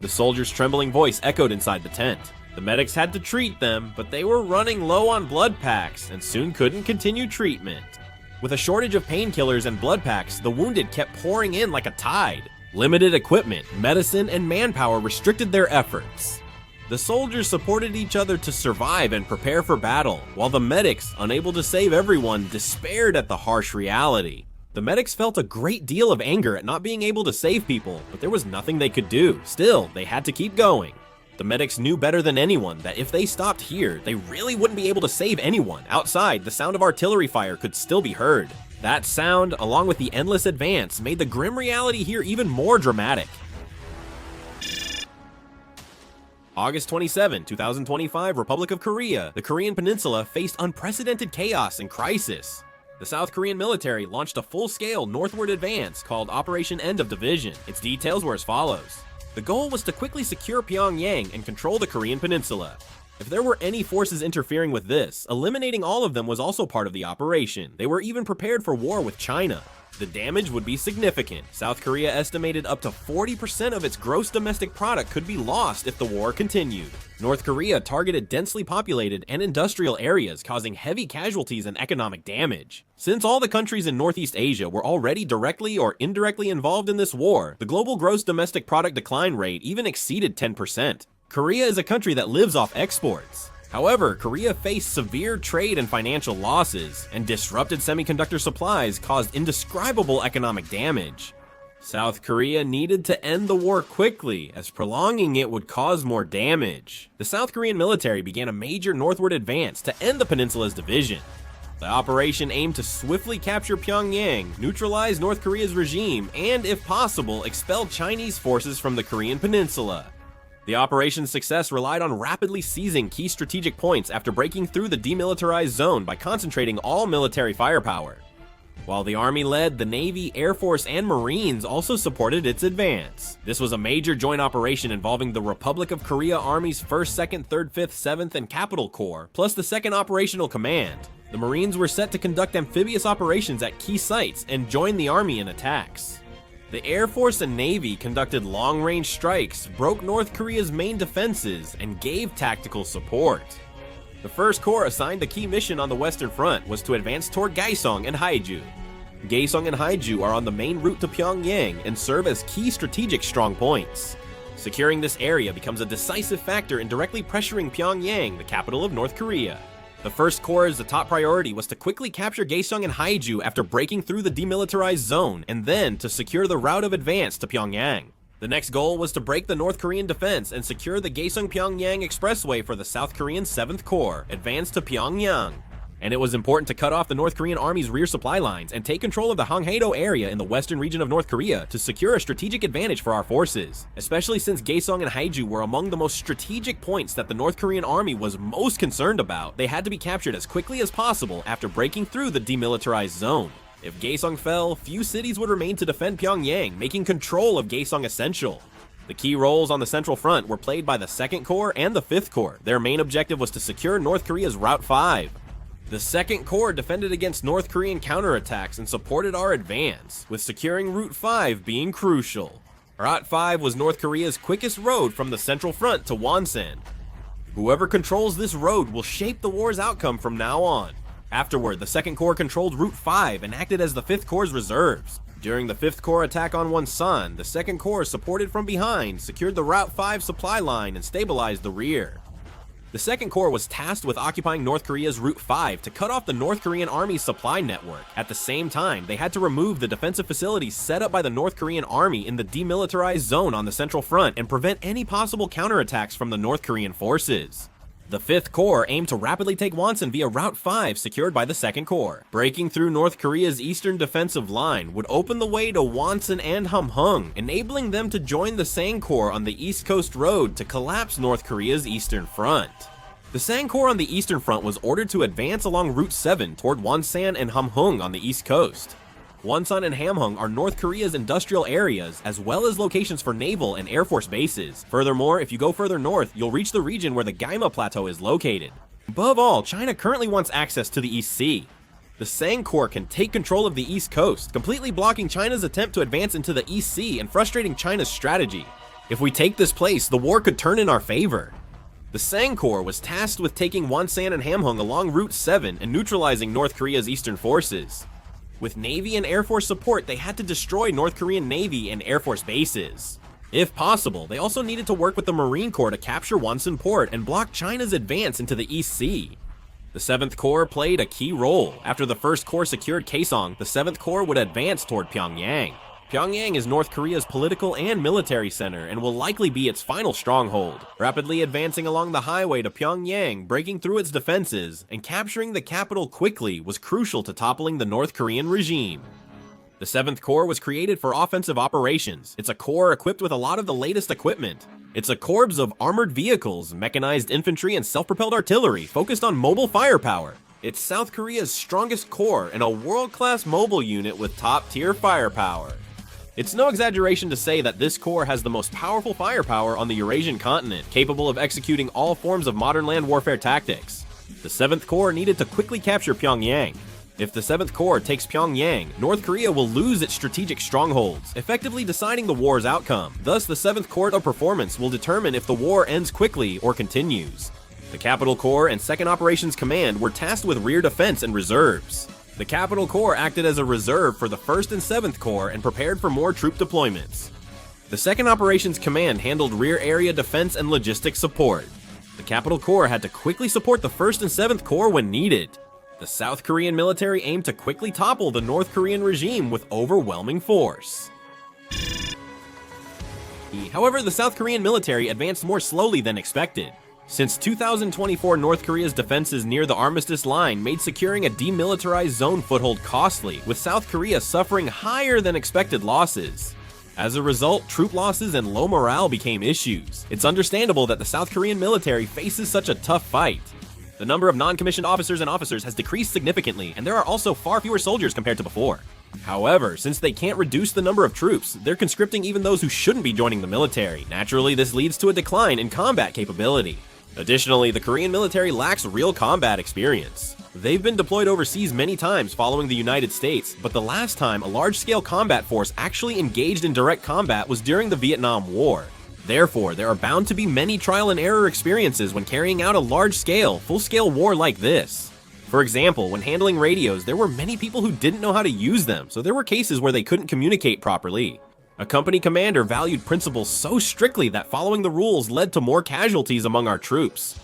The soldier's trembling voice echoed inside the tent. The medics had to treat them, but they were running low on blood packs and soon couldn't continue treatment. With a shortage of painkillers and blood packs, the wounded kept pouring in like a tide. Limited equipment, medicine, and manpower restricted their efforts. The soldiers supported each other to survive and prepare for battle, while the medics, unable to save everyone, despaired at the harsh reality. The medics felt a great deal of anger at not being able to save people, but there was nothing they could do. Still, they had to keep going. The medics knew better than anyone that if they stopped here, they really wouldn't be able to save anyone. Outside, the sound of artillery fire could still be heard. That sound, along with the endless advance, made the grim reality here even more dramatic. August 27, 2025, Republic of Korea. The Korean Peninsula faced unprecedented chaos and crisis. The South Korean military launched a full-scale northward advance called Operation End of Division. Its details were as follows. The goal was to quickly secure Pyongyang and control the Korean Peninsula. If there were any forces interfering with this, eliminating all of them was also part of the operation. They were even prepared for war with China. The damage would be significant. South Korea estimated up to 40% of its gross domestic product could be lost if the war continued. North Korea targeted densely populated and industrial areas, causing heavy casualties and economic damage. Since all the countries in Northeast Asia were already directly or indirectly involved in this war, the global gross domestic product decline rate even exceeded 10%. Korea is a country that lives off exports. However, Korea faced severe trade and financial losses, and disrupted semiconductor supplies caused indescribable economic damage. South Korea needed to end the war quickly, as prolonging it would cause more damage. The South Korean military began a major northward advance to end the peninsula's division. The operation aimed to swiftly capture Pyongyang, neutralize North Korea's regime, and, if possible, expel Chinese forces from the Korean peninsula. The operation's success relied on rapidly seizing key strategic points after breaking through the demilitarized zone by concentrating all military firepower. While the Army led, the Navy, Air Force, and Marines also supported its advance. This was a major joint operation involving the Republic of Korea Army's 1st, 2nd, 3rd, 5th, 7th, and Capital Corps, plus the 2nd Operational Command. The Marines were set to conduct amphibious operations at key sites and join the Army in attacks. The Air Force and Navy conducted long-range strikes, broke North Korea's main defenses, and gave tactical support. The 1st Corps assigned the key mission on the Western Front was to advance toward Gaesong and Haeju. Gaesong and Haeju are on the main route to Pyongyang and serve as key strategic strong points. Securing this area becomes a decisive factor in directly pressuring Pyongyang, the capital of North Korea. The 1st Corps' top priority was to quickly capture Gaesong and Haeju after breaking through the demilitarized zone, and then to secure the route of advance to Pyongyang. The next goal was to break the North Korean defense and secure the Gaesong-Pyongyang expressway for the South Korean 7th Corps, advance to Pyongyang. And it was important to cut off the North Korean Army's rear supply lines and take control of the Honghae-do area in the western region of North Korea to secure a strategic advantage for our forces, especially since Gaesong and Haeju were among the most strategic points that the North Korean Army was most concerned about. They had to be captured as quickly as possible after breaking through the demilitarized zone. If Gaesong fell, few cities would remain to defend Pyongyang, making control of Gaesong essential. The key roles on the Central Front were played by the 2nd Corps and the 5th Corps. Their main objective was to secure North Korea's Route 5. The 2nd Corps defended against North Korean counterattacks and supported our advance, with securing Route 5 being crucial. Route 5 was North Korea's quickest road from the Central Front to Wonsan. Whoever controls this road will shape the war's outcome from now on. Afterward, the 2nd Corps controlled Route 5 and acted as the 5th Corps' reserves. During the 5th Corps attack on Wonsan, the 2nd Corps, supported from behind, secured the Route 5 supply line and stabilized the rear. The 2nd Corps was tasked with occupying North Korea's Route 5 to cut off the North Korean Army's supply network. At the same time, they had to remove the defensive facilities set up by the North Korean Army in the demilitarized zone on the Central Front and prevent any possible counterattacks from the North Korean forces. The 5th Corps aimed to rapidly take Wonsan via Route 5 secured by the 2nd Corps. Breaking through North Korea's eastern defensive line would open the way to Wonsan and Hamhung, enabling them to join the Sang Corps on the East Coast Road to collapse North Korea's eastern front. The Sang Corps on the eastern front was ordered to advance along Route 7 toward Wonsan and Hamhung on the east coast. Wonsan and Hamhung are North Korea's industrial areas, as well as locations for naval and air force bases. Furthermore, if you go further north, you'll reach the region where the Gaima Plateau is located. Above all, China currently wants access to the East Sea. The Sang Corps can take control of the East Coast, completely blocking China's attempt to advance into the East Sea and frustrating China's strategy. If we take this place, the war could turn in our favor. The Sang Corps was tasked with taking Wonsan and Hamhung along Route 7 and neutralizing North Korea's eastern forces. With Navy and Air Force support, they had to destroy North Korean Navy and Air Force bases. If possible, they also needed to work with the Marine Corps to capture Wonsan Port and block China's advance into the East Sea. The 7th Corps played a key role. After the 1st Corps secured Kaesong, the 7th Corps would advance toward Pyongyang. Pyongyang is North Korea's political and military center and will likely be its final stronghold. Rapidly advancing along the highway to Pyongyang, breaking through its defenses, and capturing the capital quickly was crucial to toppling the North Korean regime. The 7th Corps was created for offensive operations. It's a corps equipped with a lot of the latest equipment. It's a corps of armored vehicles, mechanized infantry, and self-propelled artillery focused on mobile firepower. It's South Korea's strongest corps and a world-class mobile unit with top-tier firepower. It's no exaggeration to say that this corps has the most powerful firepower on the Eurasian continent, capable of executing all forms of modern land warfare tactics. The 7th Corps needed to quickly capture Pyongyang. If the 7th Corps takes Pyongyang, North Korea will lose its strategic strongholds, effectively deciding the war's outcome. Thus, the 7th Corps of Performance will determine if the war ends quickly or continues. The Capital Corps and 2nd Operations Command were tasked with rear defense and reserves. The Capital Corps acted as a reserve for the 1st and 7th Corps and prepared for more troop deployments. The 2nd Operations Command handled rear area defense and logistics support. The Capital Corps had to quickly support the 1st and 7th Corps when needed. The South Korean military aimed to quickly topple the North Korean regime with overwhelming force. However, the South Korean military advanced more slowly than expected. Since 2024, North Korea's defenses near the armistice line made securing a demilitarized zone foothold costly, with South Korea suffering higher than expected losses. As a result, troop losses and low morale became issues. It's understandable that the South Korean military faces such a tough fight. The number of non-commissioned officers and officers has decreased significantly, and there are also far fewer soldiers compared to before. However, since they can't reduce the number of troops, they're conscripting even those who shouldn't be joining the military. Naturally, this leads to a decline in combat capability. Additionally, the Korean military lacks real combat experience. They've been deployed overseas many times following the United States, but the last time a large-scale combat force actually engaged in direct combat was during the Vietnam War. Therefore, there are bound to be many trial-and-error experiences when carrying out a large-scale, full-scale war like this. For example, when handling radios, there were many people who didn't know how to use them, so there were cases where they couldn't communicate properly. A company commander valued principles so strictly that following the rules led to more casualties among our troops.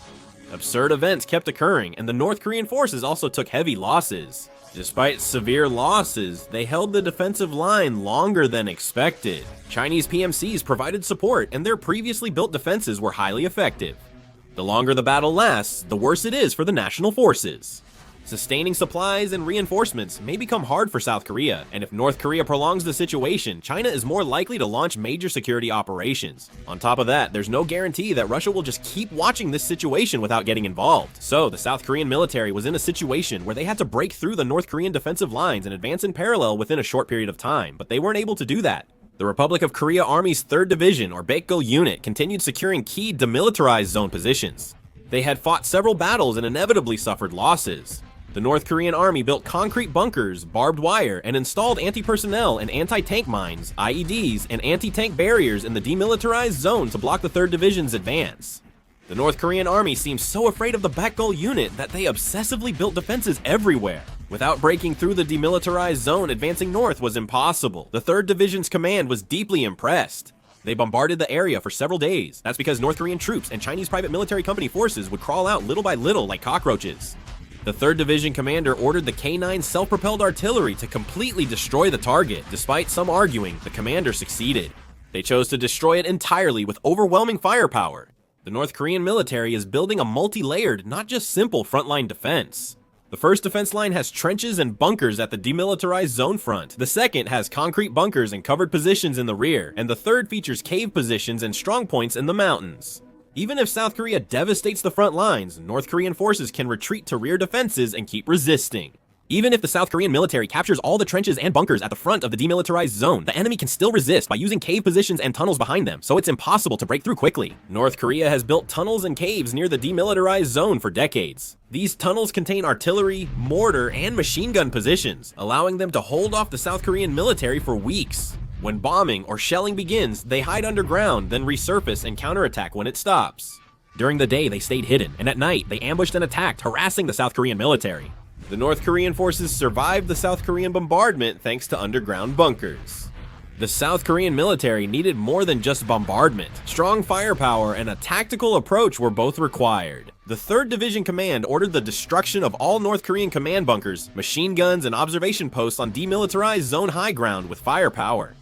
Absurd events kept occurring, and the North Korean forces also took heavy losses. Despite severe losses, they held the defensive line longer than expected. Chinese PMCs provided support, and their previously built defenses were highly effective. The longer the battle lasts, the worse it is for the national forces. Sustaining supplies and reinforcements may become hard for South Korea, and if North Korea prolongs the situation, China is more likely to launch major security operations. On top of that, there's no guarantee that Russia will just keep watching this situation without getting involved. So, the South Korean military was in a situation where they had to break through the North Korean defensive lines and advance in parallel within a short period of time, but they weren't able to do that. The Republic of Korea Army's 3rd Division, or Baekgo unit, continued securing key demilitarized zone positions. They had fought several battles and inevitably suffered losses. The North Korean army built concrete bunkers, barbed wire, and installed anti-personnel and anti-tank mines, IEDs, and anti-tank barriers in the demilitarized zone to block the 3rd Division's advance. The North Korean army seemed so afraid of the Baekgo unit that they obsessively built defenses everywhere. Without breaking through the demilitarized zone, advancing north was impossible. The 3rd Division's command was deeply impressed. They bombarded the area for several days. That's because North Korean troops and Chinese private military company forces would crawl out little by little like cockroaches. The 3rd Division commander ordered the K-9 self-propelled artillery to completely destroy the target. Despite some arguing, the commander succeeded. They chose to destroy it entirely with overwhelming firepower. The North Korean military is building a multi-layered, not just simple frontline defense. The 1st defense line has trenches and bunkers at the demilitarized zone front. The 2nd has concrete bunkers and covered positions in the rear, and the 3rd features cave positions and strong points in the mountains. Even if South Korea devastates the front lines, North Korean forces can retreat to rear defenses and keep resisting. Even if the South Korean military captures all the trenches and bunkers at the front of the demilitarized zone, the enemy can still resist by using cave positions and tunnels behind them, so it's impossible to break through quickly. North Korea has built tunnels and caves near the demilitarized zone for decades. These tunnels contain artillery, mortar, and machine gun positions, allowing them to hold off the South Korean military for weeks. When bombing or shelling begins, they hide underground, then resurface and counterattack when it stops. During the day, they stayed hidden, and at night, they ambushed and attacked, harassing the South Korean military. The North Korean forces survived the South Korean bombardment thanks to underground bunkers. The South Korean military needed more than just bombardment. Strong firepower and a tactical approach were both required. The 3rd Division Command ordered the destruction of all North Korean command bunkers, machine guns, and observation posts on demilitarized zone high ground with firepower.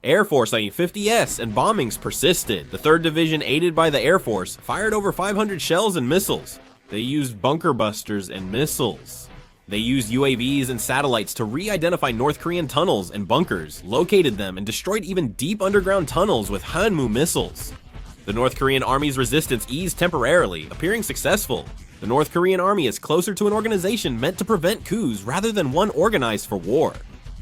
Air Force A-50S and bombings persisted. The 3rd Division, aided by the Air Force, fired over 500 shells and missiles. They used bunker busters and missiles. They used UAVs and satellites to re-identify North Korean tunnels and bunkers, located them, and destroyed even deep underground tunnels with Hanmu missiles. The North Korean Army's resistance eased temporarily, appearing successful. The North Korean Army is closer to an organization meant to prevent coups rather than one organized for war.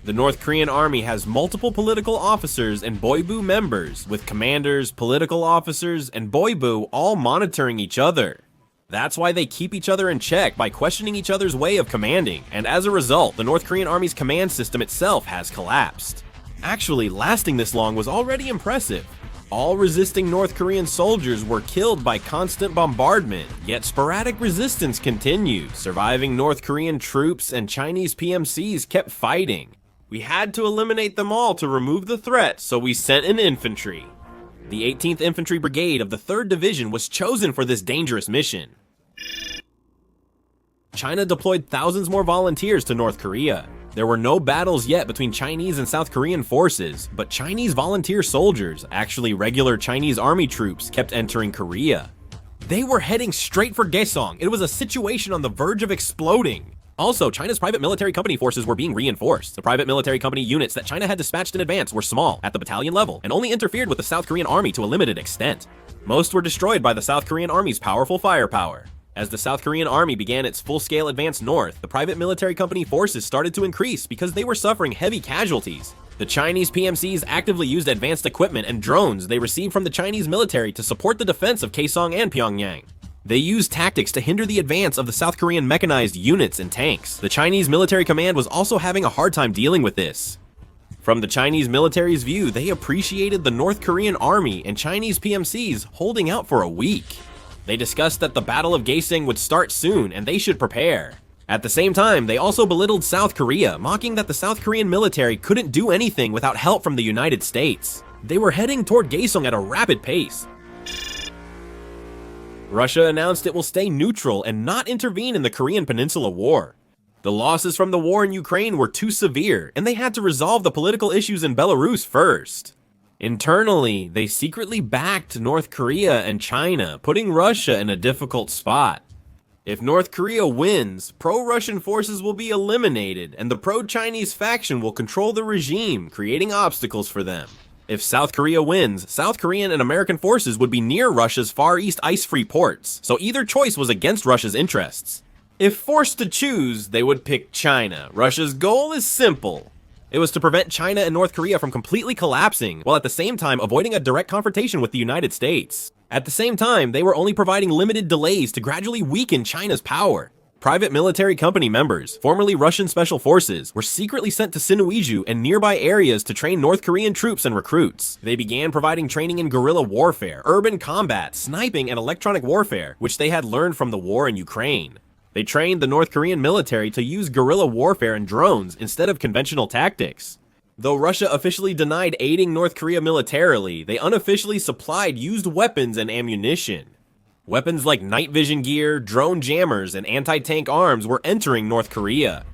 The North Korean Army has multiple political officers and Boibu members, with commanders, political officers, and Boibu all monitoring each other. That's why they keep each other in check by questioning each other's way of commanding, and as a result, the North Korean Army's command system itself has collapsed. Actually, lasting this long was already impressive. All resisting North Korean soldiers were killed by constant bombardment, yet sporadic resistance continued. Surviving North Korean troops and Chinese PMCs kept fighting. We had to eliminate them all to remove the threat, so we sent in infantry. The 18th Infantry Brigade of the 3rd Division was chosen for this dangerous mission. China deployed thousands more volunteers to North Korea. There were no battles yet between Chinese and South Korean forces, but Chinese volunteer soldiers, actually regular Chinese army troops, kept entering Korea. They were heading straight for Gaesong. It was a situation on the verge of exploding. Also, China's private military company forces were being reinforced. The private military company units that China had dispatched in advance were small, at the battalion level, and only interfered with the South Korean army to a limited extent. Most were destroyed by the South Korean army's powerful firepower. As the South Korean army began its full-scale advance north, the private military company forces started to increase because they were suffering heavy casualties. The Chinese PMCs actively used advanced equipment and drones they received from the Chinese military to support the defense of Kaesong and Pyongyang. They used tactics to hinder the advance of the South Korean mechanized units and tanks. The Chinese military command was also having a hard time dealing with this. From the Chinese military's view, they appreciated the North Korean army and Chinese PMCs holding out for a week. They discussed that the Battle of Gaesong would start soon and they should prepare. At the same time, they also belittled South Korea, mocking that the South Korean military couldn't do anything without help from the United States. They were heading toward Gaesong at a rapid pace. Russia announced it will stay neutral and not intervene in the Korean Peninsula War. The losses from the war in Ukraine were too severe, and they had to resolve the political issues in Belarus first. Internally, they secretly backed North Korea and China, putting Russia in a difficult spot. If North Korea wins, pro-Russian forces will be eliminated, and the pro-Chinese faction will control the regime, creating obstacles for them. If South Korea wins, South Korean and American forces would be near Russia's Far East ice-free ports, so either choice was against Russia's interests. If forced to choose, they would pick China. Russia's goal is simple. It was to prevent China and North Korea from completely collapsing, while at the same time avoiding a direct confrontation with the United States. At the same time, they were only providing limited delays to gradually weaken China's power. Private military company members, formerly Russian special forces, were secretly sent to Sinuiju and nearby areas to train North Korean troops and recruits. They began providing training in guerrilla warfare, urban combat, sniping, and electronic warfare, which they had learned from the war in Ukraine. They trained the North Korean military to use guerrilla warfare and drones instead of conventional tactics. Though Russia officially denied aiding North Korea militarily, they unofficially supplied used weapons and ammunition. Weapons like night vision gear, drone jammers, and anti-tank arms were entering North Korea.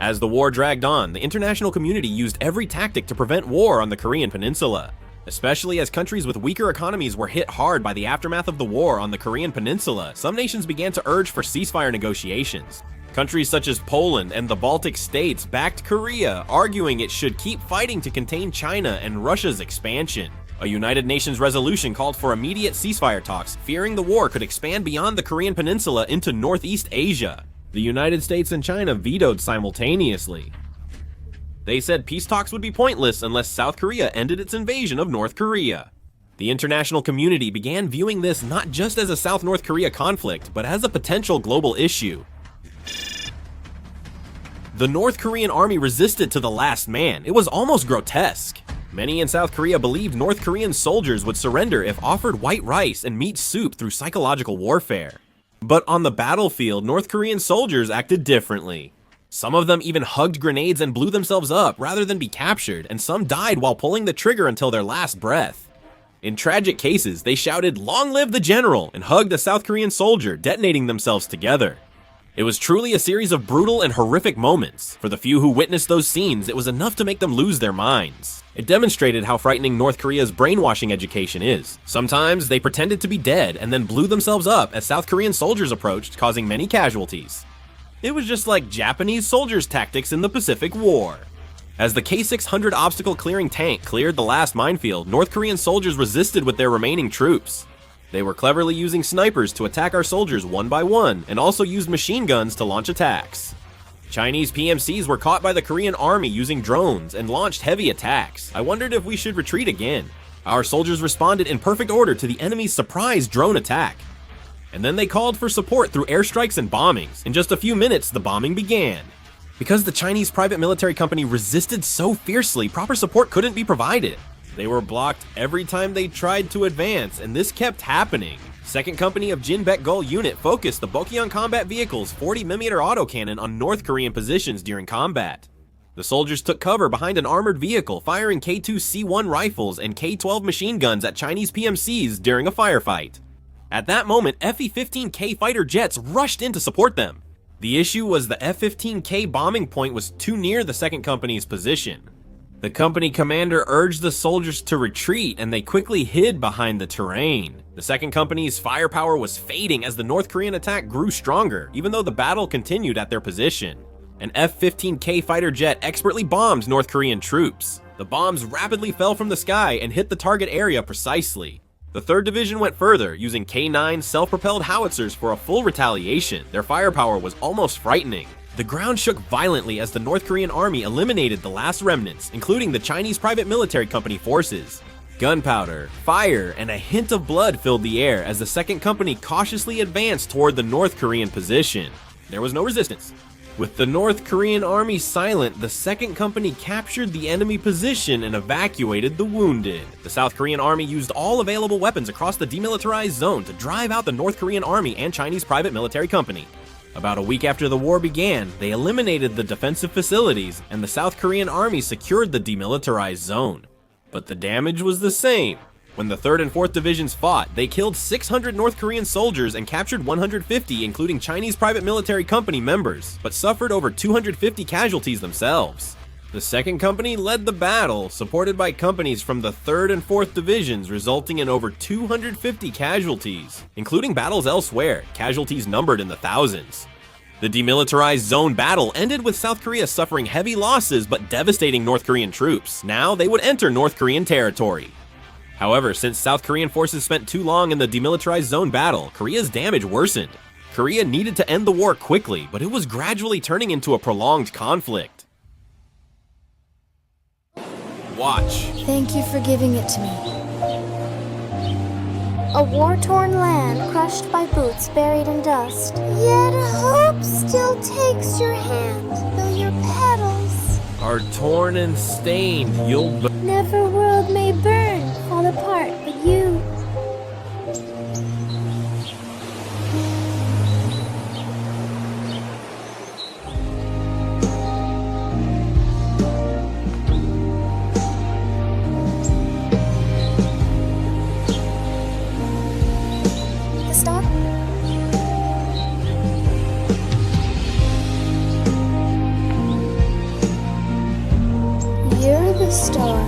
As the war dragged on, the international community used every tactic to prevent war on the Korean Peninsula. Especially as countries with weaker economies were hit hard by the aftermath of the war on the Korean Peninsula, some nations began to urge for ceasefire negotiations. Countries such as Poland and the Baltic states backed Korea, arguing it should keep fighting to contain China and Russia's expansion. A United Nations resolution called for immediate ceasefire talks, fearing the war could expand beyond the Korean Peninsula into Northeast Asia. The United States and China vetoed simultaneously. They said peace talks would be pointless unless South Korea ended its invasion of North Korea. The international community began viewing this not just as a South-North Korea conflict, but as a potential global issue. The North Korean army resisted to the last man. It was almost grotesque. Many in South Korea believed North Korean soldiers would surrender if offered white rice and meat soup through psychological warfare. But on the battlefield, North Korean soldiers acted differently. Some of them even hugged grenades and blew themselves up rather than be captured, and some died while pulling the trigger until their last breath. In tragic cases, they shouted, "Long live the general," and hugged a South Korean soldier, detonating themselves together. It was truly a series of brutal and horrific moments. For the few who witnessed those scenes, it was enough to make them lose their minds. It demonstrated how frightening North Korea's brainwashing education is. Sometimes they pretended to be dead and then blew themselves up as South Korean soldiers approached, causing many casualties. It was just like Japanese soldiers' tactics in the Pacific War. As the K-600 obstacle clearing tank cleared the last minefield, North Korean soldiers resisted with their remaining troops. They were cleverly using snipers to attack our soldiers one by one, and also used machine guns to launch attacks. Chinese PMCs were caught by the Korean army using drones and launched heavy attacks. I wondered if we should retreat again. Our soldiers responded in perfect order to the enemy's surprise drone attack. And then they called for support through airstrikes and bombings. In just a few minutes, the bombing began. Because the Chinese private military company resisted so fiercely, proper support couldn't be provided. They were blocked every time they tried to advance, and this kept happening. 2nd Company of Jinbaek-gul Unit focused the Bokyeong combat vehicle's 40mm autocannon on North Korean positions during combat. The soldiers took cover behind an armored vehicle, firing K2C1 rifles and K12 machine guns at Chinese PMCs during a firefight. At that moment, Fe-15K fighter jets rushed in to support them. The issue was the F-15K bombing point was too near the 2nd Company's position. The company commander urged the soldiers to retreat, and they quickly hid behind the terrain. The 2nd Company's firepower was fading as the North Korean attack grew stronger, even though the battle continued at their position. An F-15K fighter jet expertly bombed North Korean troops. The bombs rapidly fell from the sky and hit the target area precisely. The 3rd Division went further, using K9 self-propelled howitzers for a full retaliation. Their firepower was almost frightening. The ground shook violently as the North Korean army eliminated the last remnants, including the Chinese private military company forces. Gunpowder, fire, and a hint of blood filled the air as the 2nd Company cautiously advanced toward the North Korean position. There was no resistance. With the North Korean army silent, the 2nd Company captured the enemy position and evacuated the wounded. The South Korean army used all available weapons across the demilitarized zone to drive out the North Korean army and Chinese private military company. About a week after the war began, they eliminated the defensive facilities, and the South Korean army secured the demilitarized zone. But the damage was the same. When the 3rd and 4th Divisions fought, they killed 600 North Korean soldiers and captured 150, including Chinese private military company members, but suffered over 250 casualties themselves. The 2nd Company led the battle, supported by companies from the 3rd and 4th Divisions, resulting in over 250 casualties, including battles elsewhere, casualties numbered in the thousands. The demilitarized zone battle ended with South Korea suffering heavy losses but devastating North Korean troops. Now they would enter North Korean territory. However, since South Korean forces spent too long in the demilitarized zone battle, Korea's damage worsened. Korea needed to end the war quickly, but it was gradually turning into a prolonged conflict. Watch. Thank you for giving it to me. A war-torn land crushed by boots buried in dust. Yet hope still takes your hand, though your petals Are torn and stained, never world may burn, fall apart, but you. You're the star.